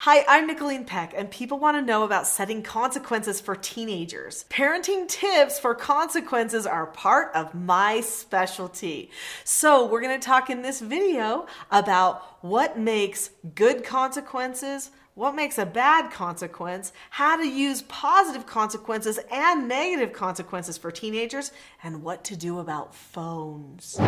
Hi, I'm Nicholeen Peck, and people want to know about setting consequences for teenagers. Parenting tips for consequences are part of my specialty. So we're going to talk in this video about what makes good consequences, what makes a bad consequence, how to use positive consequences and negative consequences for teenagers, and what to do about phones.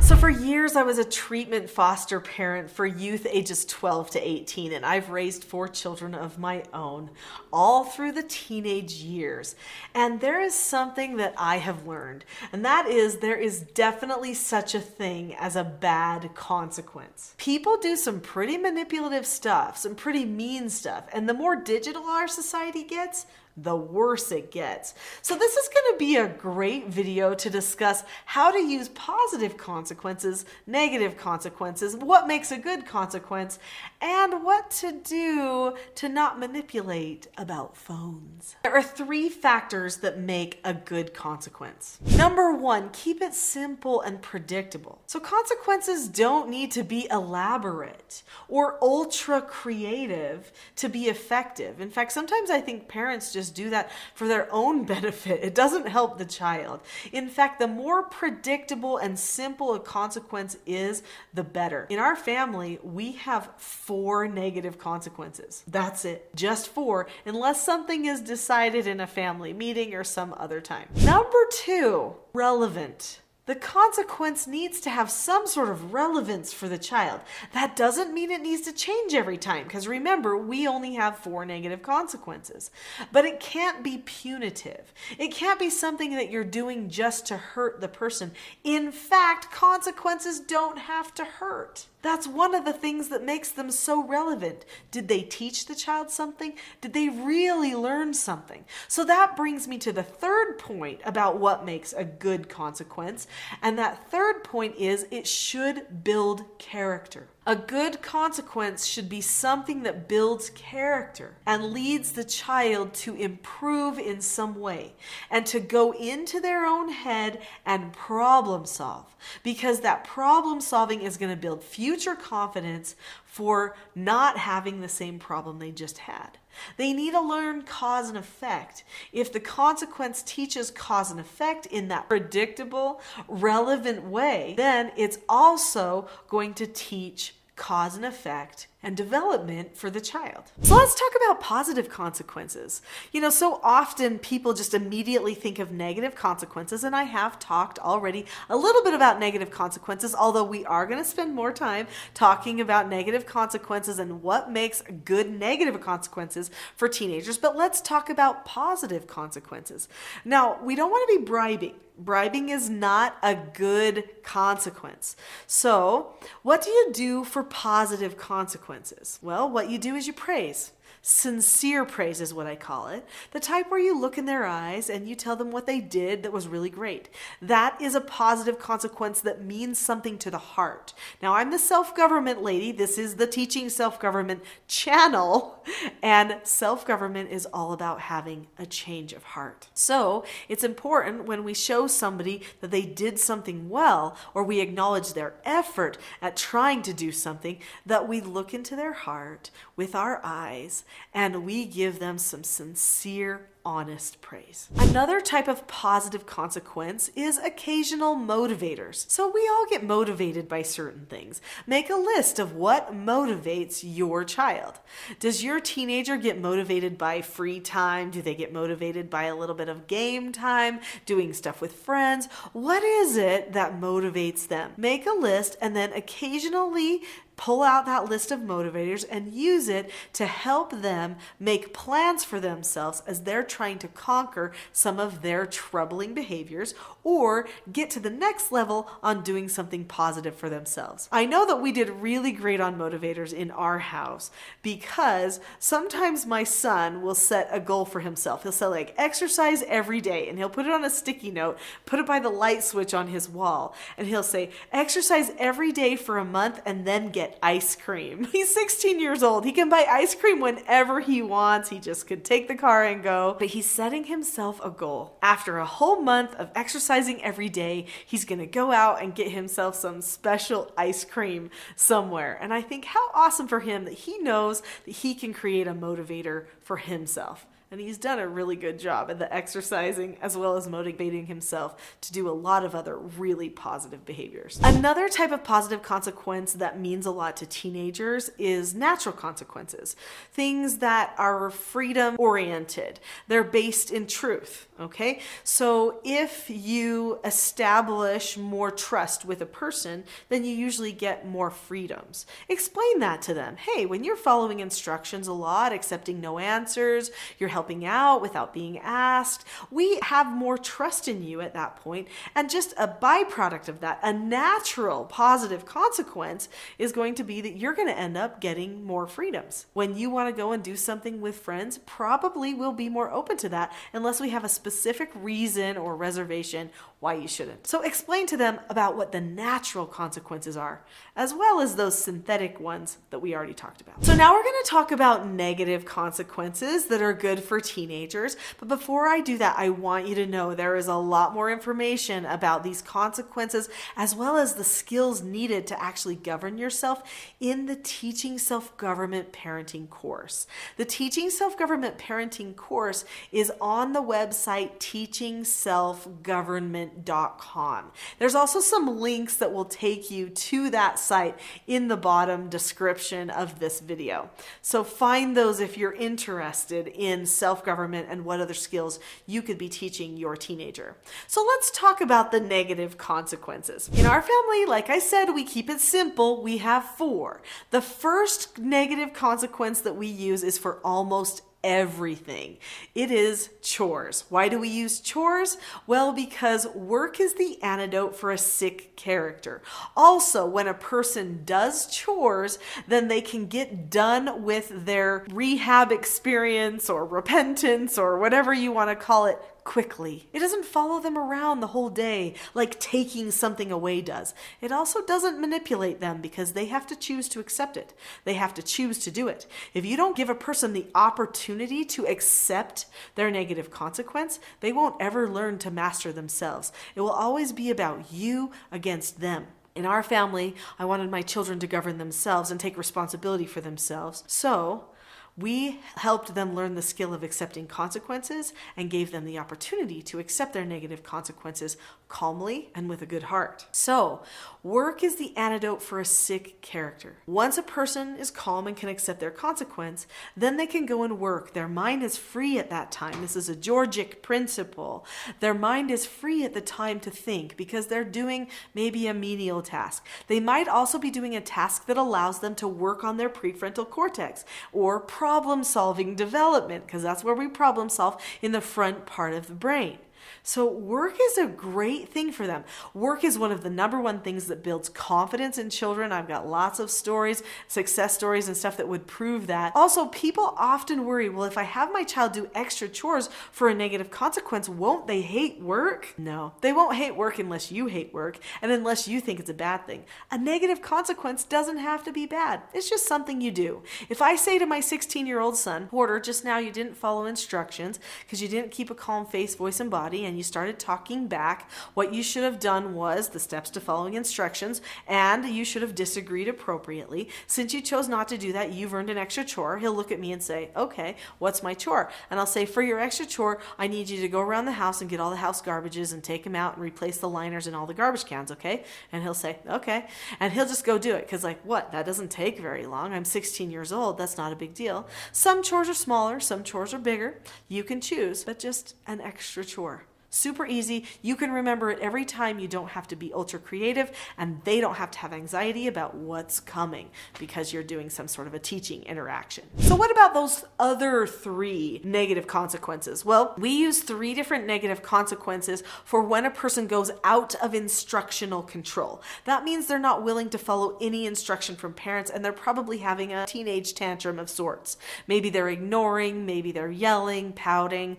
So for years, I was a treatment foster parent for youth ages 12 to 18, and I've raised 4 children of my own, all through the teenage years. And there is something that I have learned, and that is there is definitely such a thing as a bad consequence. People do some pretty manipulative stuff, some pretty mean stuff, and the more digital our society gets, the worse it gets. So this is going to be a great video to discuss how to use positive consequences, negative consequences, what makes a good consequence, and what to do to not manipulate about phones. There are 3 factors that make a good consequence. Number 1, keep it simple and predictable. So consequences don't need to be elaborate or ultra creative to be effective. In fact, sometimes I think parents just do that for their own benefit. It doesn't help the child. In fact, the more predictable and simple a consequence is, the better. In our family, we have 4 negative consequences. That's it. Just 4, unless something is decided in a family meeting or some other time. Number 2, relevant. The consequence needs to have some sort of relevance for the child. That doesn't mean it needs to change every time, because remember, we only have 4 negative consequences. But it can't be punitive. It can't be something that you're doing just to hurt the person. In fact, consequences don't have to hurt. That's one of the things that makes them so relevant. Did they teach the child something? Did they really learn something? So that brings me to the 3rd point about what makes a good consequence. And that 3rd point is it should build character. A good consequence should be something that builds character and leads the child to improve in some way and to go into their own head and problem solve, because that problem solving is going to build future confidence for not having the same problem they just had. They need to learn cause and effect. If the consequence teaches cause and effect in that predictable, relevant way, then it's also going to teach cause and effect and development for the child. So let's talk about positive consequences. So often people just immediately think of negative consequences, and I have talked already a little bit about negative consequences, although we are going to spend more time talking about negative consequences and what makes good negative consequences for teenagers. But let's talk about positive consequences. Now, we don't want to be bribing. Bribing is not a good consequence. So, what do you do for positive consequences? Well, what you do is you praise. Sincere praise is what I call it. The type where you look in their eyes and you tell them what they did that was really great. That is a positive consequence that means something to the heart. Now, I'm the self-government lady. This is the Teaching Self-Government channel. And self-government is all about having a change of heart. So it's important when we show somebody that they did something well, or we acknowledge their effort at trying to do something, that we look into their heart with our eyes and we give them some sincere, honest praise. Another type of positive consequence is occasional motivators. So we all get motivated by certain things. Make a list of what motivates your child. Does your teenager get motivated by free time? Do they get motivated by a little bit of game time, doing stuff with friends? What is it that motivates them? Make a list and then occasionally pull out that list of motivators and use it to help them make plans for themselves as they're trying to conquer some of their troubling behaviors or get to the next level on doing something positive for themselves. I know that we did really great on motivators in our house because sometimes my son will set a goal for himself. He'll say exercise every day, and he'll put it on a sticky note, put it by the light switch on his wall, and he'll say exercise every day for a month and then get ice cream. He's 16 years old. He can buy ice cream whenever he wants. He just could take the car and go. but he's setting himself a goal. After a whole month of exercising every day, he's going to go out and get himself some special ice cream somewhere. And I think how awesome for him that he knows that he can create a motivator for himself. And he's done a really good job at the exercising as well as motivating himself to do a lot of other really positive behaviors. Another type of positive consequence that means a lot to teenagers is natural consequences. Things that are freedom oriented. They're based in truth, okay? So if you establish more trust with a person, then you usually get more freedoms. Explain that to them. Hey, when you're following instructions a lot, accepting no answers, you're helping out without being asked, we have more trust in you at that point. And just a byproduct of that, a natural positive consequence is going to be that you're going to end up getting more freedoms. When you want to go and do something with friends, probably we'll be more open to that unless we have a specific reason or reservation why you shouldn't. So explain to them about what the natural consequences are, as well as those synthetic ones that we already talked about. So now we're going to talk about negative consequences that are good for teenagers. But before I do that, I want you to know there is a lot more information about these consequences, as well as the skills needed to actually govern yourself in the Teaching Self-Government Parenting course. The Teaching Self-Government Parenting course is on the website teachingselfgovernment.com. There's also some links that will take you to that site in the bottom description of this video. So find those if you're interested in self-government and what other skills you could be teaching your teenager. So let's talk about the negative consequences. In our family, like I said, we keep it simple. We have 4. The first negative consequence that we use is for almost everything. It is chores. Why do we use chores? Well, because work is the antidote for a sick character. Also, when a person does chores, then they can get done with their rehab experience or repentance or whatever you want to call it quickly. It doesn't follow them around the whole day like taking something away does. It also doesn't manipulate them because they have to choose to accept it. They have to choose to do it. If you don't give a person the opportunity to accept their negative consequence, they won't ever learn to master themselves. It will always be about you against them. In our family, I wanted my children to govern themselves and take responsibility for themselves. So we helped them learn the skill of accepting consequences and gave them the opportunity to accept their negative consequences calmly and with a good heart. So, work is the antidote for a sick character. Once a person is calm and can accept their consequence, then they can go and work. Their mind is free at that time. This is a Georgic principle. Their mind is free at the time to think because they're doing maybe a menial task. They might also be doing a task that allows them to work on their prefrontal cortex or problem-solving development, because that's where we problem solve, in the front part of the brain. So work is a great thing for them. Work is one of the number one things that builds confidence in children. I've got lots of stories, success stories and stuff that would prove that. Also, people often worry, well, if I have my child do extra chores for a negative consequence, won't they hate work? No, they won't hate work unless you hate work and unless you think it's a bad thing. A negative consequence doesn't have to be bad. It's just something you do. If I say to my 16-year-old son, Porter, just now you didn't follow instructions because you didn't keep a calm face, voice, and body, and you started talking back, what you should have done was the steps to following instructions, and you should have disagreed appropriately. Since you chose not to do that, you've earned an extra chore. He'll look at me and say, okay, what's my chore? And I'll say, for your extra chore, I need you to go around the house and get all the house garbages and take them out and replace the liners in all the garbage cans, okay? And he'll say, okay. And he'll just go do it because like, what? That doesn't take very long. I'm 16 years old. That's not a big deal. Some chores are smaller. Some chores are bigger. You can choose, but just an extra chore. Super easy. You can remember it every time. You don't have to be ultra creative, and they don't have to have anxiety about what's coming because you're doing some sort of a teaching interaction. So what about those other 3 negative consequences? Well, we use 3 different negative consequences for when a person goes out of instructional control. That means they're not willing to follow any instruction from parents, and they're probably having a teenage tantrum of sorts. Maybe they're ignoring, maybe they're yelling, pouting,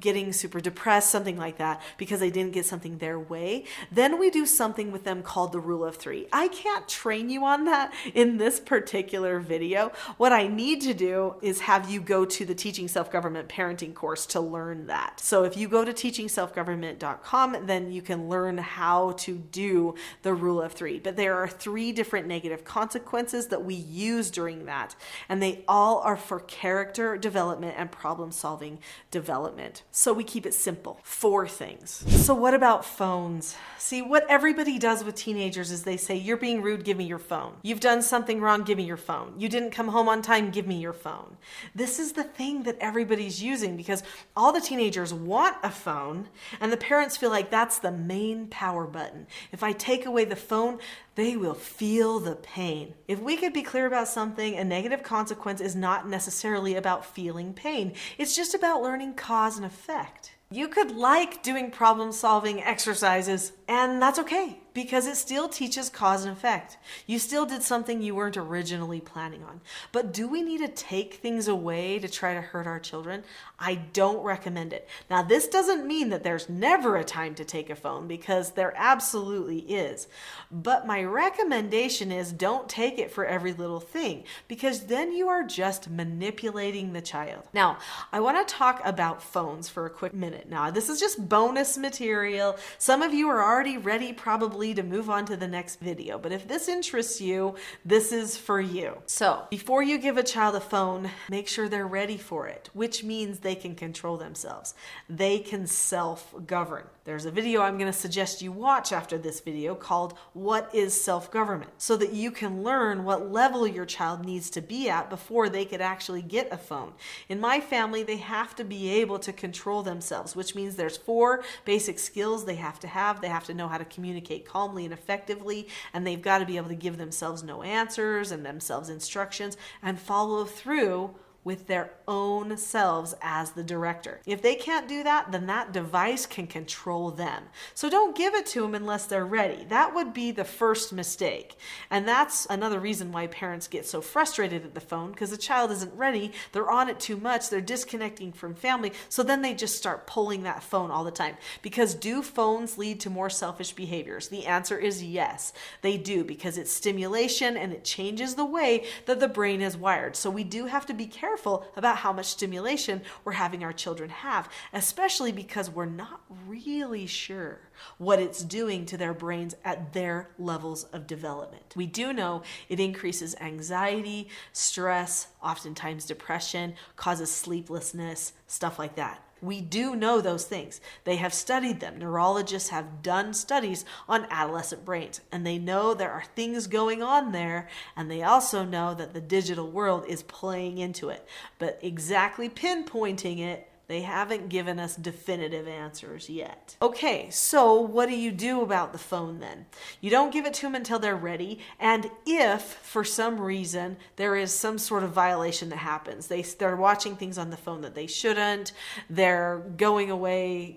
getting super depressed depressed, something like that, because they didn't get something their way, then we do something with them called the rule of three. I can't train you on that in this particular video. What I need to do is have you go to the Teaching Self-Government Parenting course to learn that. So if you go to teachingselfgovernment.com, then you can learn how to do the rule of three. But there are 3 different negative consequences that we use during that, and they all are for character development and problem-solving development. So we keep it simple. 4 things. So what about phones? See, what everybody does with teenagers is they say, you're being rude, give me your phone. You've done something wrong, give me your phone. You didn't come home on time, give me your phone. This is the thing that everybody's using because all the teenagers want a phone and the parents feel like that's the main power button. If I take away the phone, they will feel the pain. If we could be clear about something, a negative consequence is not necessarily about feeling pain. It's just about learning cause and effect. You could like doing problem-solving exercises, and that's okay, because it still teaches cause and effect. You still did something you weren't originally planning on. But do we need to take things away to try to hurt our children? I don't recommend it. Now, this doesn't mean that there's never a time to take a phone, because there absolutely is. But my recommendation is don't take it for every little thing, because then you are just manipulating the child. Now, I want to talk about phones for a quick minute. Now, this is just bonus material. Some of you are already ready probably to move on to the next video, but if this interests you, this is for you. So before you give a child a phone, make sure they're ready for it, which means they can control themselves. They can self-govern. There's a video I'm going to suggest you watch after this video called What is Self-Government? So that you can learn what level your child needs to be at before they could actually get a phone. In my family, they have to be able to control themselves, which means there's 4 basic skills they have to have. They have to know how to communicate calmly and effectively, and they've got to be able to give themselves no answers and themselves instructions and follow through with their own selves as the director. If they can't do that, then that device can control them. So don't give it to them unless they're ready. That would be the first mistake. And that's another reason why parents get so frustrated at the phone, because the child isn't ready. They're on it too much. They're disconnecting from family. So then they just start pulling that phone all the time. Because do phones lead to more selfish behaviors? The answer is yes, they do, because it's stimulation and it changes the way that the brain is wired. So we do have to be careful about how much stimulation we're having our children have, especially because we're not really sure what it's doing to their brains at their levels of development. We do know it increases anxiety, stress, oftentimes depression, causes sleeplessness, stuff like that. We do know those things. They have studied them. Neurologists have done studies on adolescent brains, and they know there are things going on there, and they also know that the digital world is playing into it. But exactly pinpointing it, they haven't given us definitive answers yet. Okay, so what do you do about the phone then? You don't give it to them until they're ready, and if for some reason there is some sort of violation that happens, they're watching things on the phone that they shouldn't, they're going away,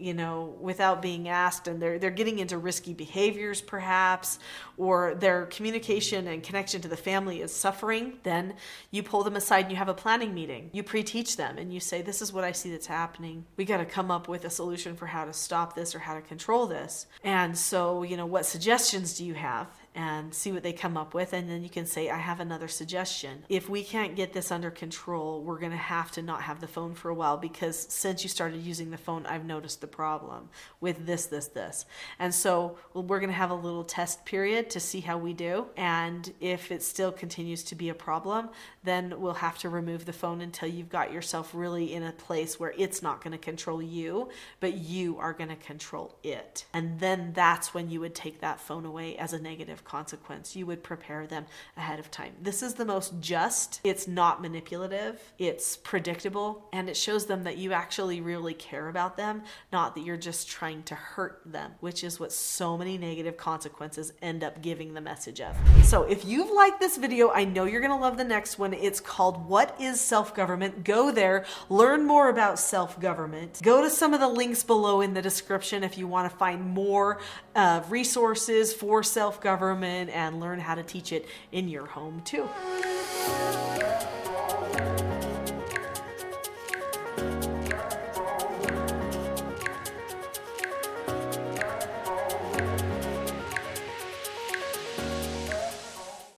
without being asked, and they're getting into risky behaviors perhaps, or their communication and connection to the family is suffering, then you pull them aside and you have a planning meeting. You pre-teach them and you say, this is what I see that's happening. We got to come up with a solution for how to stop this or how to control this. And so, what suggestions do you have? And see what they come up with, and then you can say, I have another suggestion. If we can't get this under control, we're going to have to not have the phone for a while, because since you started using the phone, I've noticed the problem with this. And so we're going to have a little test period to see how we do. And if it still continues to be a problem, then we'll have to remove the phone until you've got yourself really in a place where it's not going to control you, but you are going to control it. And then that's when you would take that phone away as a negative consequence. You would prepare them ahead of time. This is the most just. It's not manipulative. It's predictable. And it shows them that you actually really care about them, not that you're just trying to hurt them, which is what so many negative consequences end up giving the message of. So if you've liked this video, I know you're going to love the next one. It's called What is Self-Government? Go there, learn more about self-government. Go to some of the links below in the description if you want to find more resources for self-government and learn how to teach it in your home too.